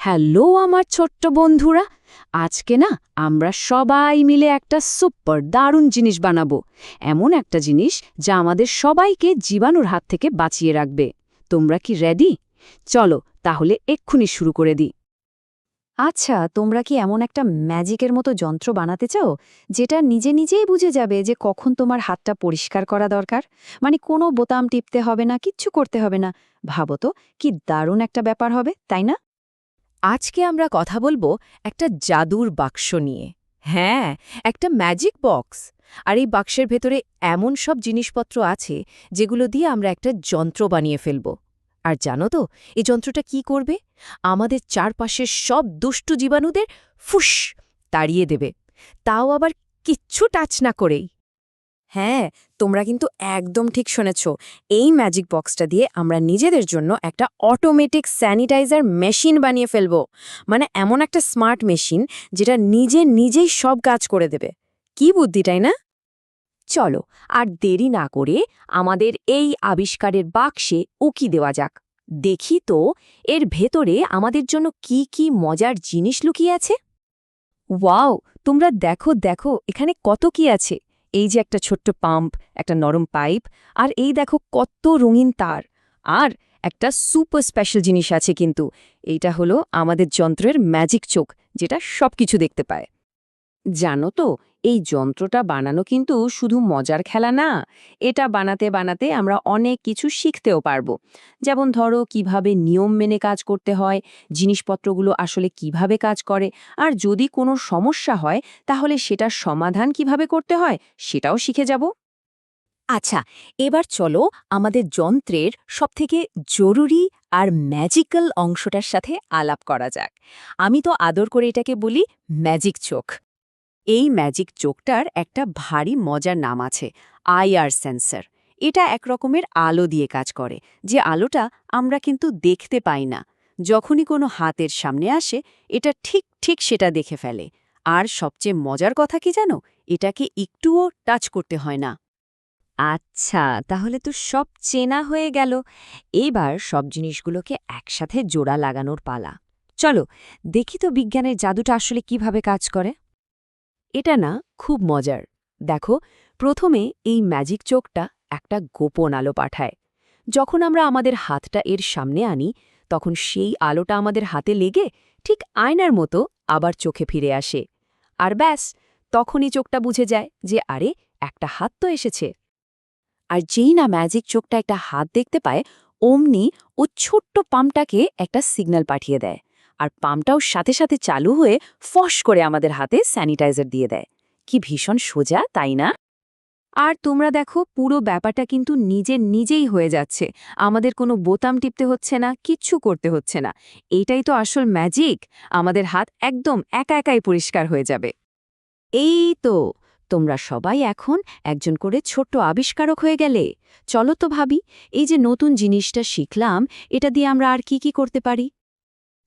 Hello আমার ছোট্ট বন্ধুরা, আজকে না আমরা সবাই মিলে একটা সুপার দারুণ জিনিস বানাবো। এমন একটা জিনিস যা আমাদের সবাইকে জীবাণুর হাত থেকে বাঁচিয়ে রাখবে। তোমরা কি রেডি? চলো তাহলে এক্ষুনি শুরু করে দিই। আচ্ছা, তোমরা কি এমন একটা ম্যাজিকের মতো যন্ত্র বানাতে চাও যেটা নিজে নিজেই বুঝে যাবে যে কখন তোমার হাতটা পরিষ্কার করা দরকার? মানে কোনো বোতাম টিপতে হবে না, কিচ্ছু করতে হবে না। ভাবো তো, কি দারুণ একটা ব্যাপার হবে, তাই না? আজকে আমরা কথা বলবো একটা জাদুর বাক্স নিয়ে। হ্যাঁ, একটা ম্যাজিক বক্স। আর এই বাক্সের ভেতরে এমন সব জিনিসপত্র আছে যেগুলো দিয়ে আমরা একটা যন্ত্র বানিয়ে ফেলব। আর জানো তো এই যন্ত্রটা কি করবে? আমাদের চারপাশের সব দুষ্টু জীবাণুদের ফুস তাড়িয়ে দেবে, তাও আবার কিচ্ছু টাচ না করেই। হ্যাঁ, তোমরা কিন্তু একদম ঠিক শুনেছ। এই ম্যাজিক বক্সটা দিয়ে আমরা নিজেদের জন্য একটা অটোমেটিক স্যানিটাইজার মেশিন বানিয়ে ফেলব। মানে এমন একটা স্মার্ট মেশিন যেটা নিজেই সব কাজ করে দেবে। কি বুদ্ধি, তাই না? চলো আর দেরি না করে আমাদের এই আবিষ্কারের বাক্সে উকি দেওয়া যাক। দেখি তো এর ভেতরে আমাদের জন্য কি কি মজার জিনিস লুকিয়ে আছে। ওয়াও, তোমরা দেখো দেখো এখানে কত কি আছে। এই যে একটা ছোট্ট পাম্প, একটা নরম পাইপ, আর এই দেখো কত রঙিন তার। আর একটা সুপার স্পেশাল জিনিস আছে কিন্তু, এইটা হলো আমাদের যন্ত্রের ম্যাজিক চোখ, যেটা সবকিছু দেখতে পায়। জানো তো, এই যন্ত্রটা বানানো কিন্তু শুধু মজার খেলা না। এটা বানাতে বানাতে আমরা অনেক কিছু শিখতেও পারবো। যেমন ধরো কিভাবে নিয়ম মেনে কাজ করতে হয়, জিনিসপত্রগুলো আসলে কিভাবে কাজ করে, আর যদি কোনো সমস্যা হয় তাহলে সেটার সমাধান কিভাবে করতে হয় সেটাও শিখে যাব। আচ্ছা, এবার চলো আমাদের যন্ত্রের সবথেকে জরুরি আর ম্যাজিক্যাল অংশটার সাথে আলাপ করা যাক। আমি তো আদর করে এটাকে বলি ম্যাজিক চোখ। এই ম্যাজিক চোখটার একটা ভারী মজার নাম আছে, আইআর সেন্সর। এটা এক রকমের আলো দিয়ে কাজ করে, যে আলোটা আমরা কিন্তু দেখতে পাই না। যখনই কোনো হাতের সামনে আসে এটা ঠিক ঠিক সেটা দেখে ফেলে। আর সবচেয়ে মজার কথা কি জানো, এটাকে একটুও টাচ করতে হয় না। আচ্ছা, তাহলে তো সব চেনা হয়ে গেল। এবার সব জিনিসগুলোকে একসাথে জোড়া লাগানোর পালা। চলো দেখি তো বিজ্ঞানের জাদুটা আসলে কিভাবে কাজ করে। এটা না খুব মজার। দেখো, প্রথমে এই ম্যাজিক চোখটা একটা গোপন আলো পাঠায়। যখন আমরা আমাদের হাতটা এর সামনে আনি, তখন সেই আলোটা আমাদের হাতে লেগে ঠিক আয়নার মতো আবার চোখে ফিরে আসে। আর ব্যাস, তখনই চোখটা বুঝে যায় যে আরে, একটা হাত তো এসেছে। আর যেই না ম্যাজিক চোখটা একটা হাত দেখতে পায়, অমনি ও ছোট্ট পাম্পটাকে একটা সিগন্যাল পাঠিয়ে দেয়। আর পাম্পটাও সাথে সাথে চালু হয়ে ফস করে আমাদের হাতে স্যানিটাইজার দিয়ে দেয়। কি ভীষণ সোজা, তাই না? আর তোমরা দেখো, পুরো ব্যাপারটা কিন্তু নিজেই হয়ে যাচ্ছে। আমাদের কোনো বোতাম টিপতে হচ্ছে না, কিচ্ছু করতে হচ্ছে না। এইটাই তো আসল ম্যাজিক। আমাদের হাত একদম একা একাই পরিষ্কার হয়ে যাবে। এই তো, তোমরা সবাই এখন একজন করে ছোট্ট আবিষ্কারক হয়ে গেলে। চলো তো ভাবি, এই যে নতুন জিনিসটা শিখলাম, এটা দিয়ে আমরা আর কি কি করতে পারি।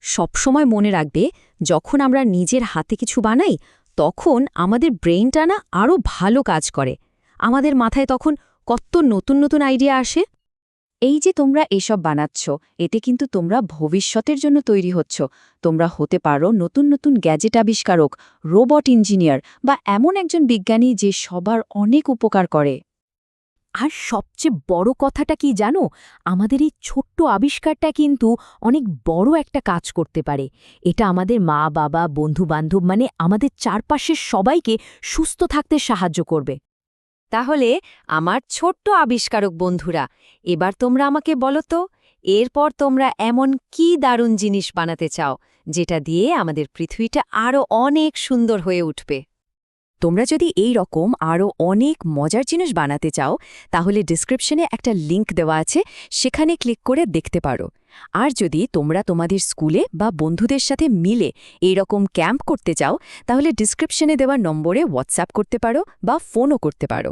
সবসময় মনে রাখবে, যখন আমরা নিজের হাতে কিছু বানাই, তখন আমাদের ব্রেইনটা না আরও ভালো কাজ করে। আমাদের মাথায় তখন কত নতুন নতুন আইডিয়া আসে। এই যে তোমরা এসব বানাচ্ছ, এতে কিন্তু তোমরা ভবিষ্যতের জন্য তৈরি হচ্ছ। তোমরা হতে পারো নতুন নতুন গ্যাজেট আবিষ্কারক, রোবট ইঞ্জিনিয়ার, বা এমন একজন বিজ্ঞানী যে সবার অনেক উপকার করে। আর সবচেয়ে বড় কথাটা কি জানো, আমাদের এই ছোট্ট আবিষ্কারটা কিন্তু অনেক বড় একটা কাজ করতে পারে। এটা আমাদের মা বাবা, বন্ধু-বান্ধব, মানে আমাদের চারপাশের সবাইকে সুস্থ থাকতে সাহায্য করবে। তাহলে আমার ছোট্ট আবিষ্কারক বন্ধুরা, এবার তোমরা আমাকে বলো তো, এরপর তোমরা এমন কি দারুণ জিনিস বানাতে চাও যেটা দিয়ে আমাদের পৃথিবীটা আরও অনেক সুন্দর হয়ে উঠবে। তোমরা যদি এই রকম আরও অনেক মজার জিনিস বানাতে চাও, তাহলে ডিসক্রিপশনে একটা লিংক দেওয়া আছে, সেখানে ক্লিক করে দেখতে পারো। আর যদি তোমরা তোমাদের স্কুলে বা বন্ধুদের সাথে মিলে এই রকম ক্যাম্প করতে চাও, তাহলে ডিসক্রিপশনে দেওয়া নম্বরে হোয়াটসঅ্যাপ করতে পারো বা ফোনও করতে পারো।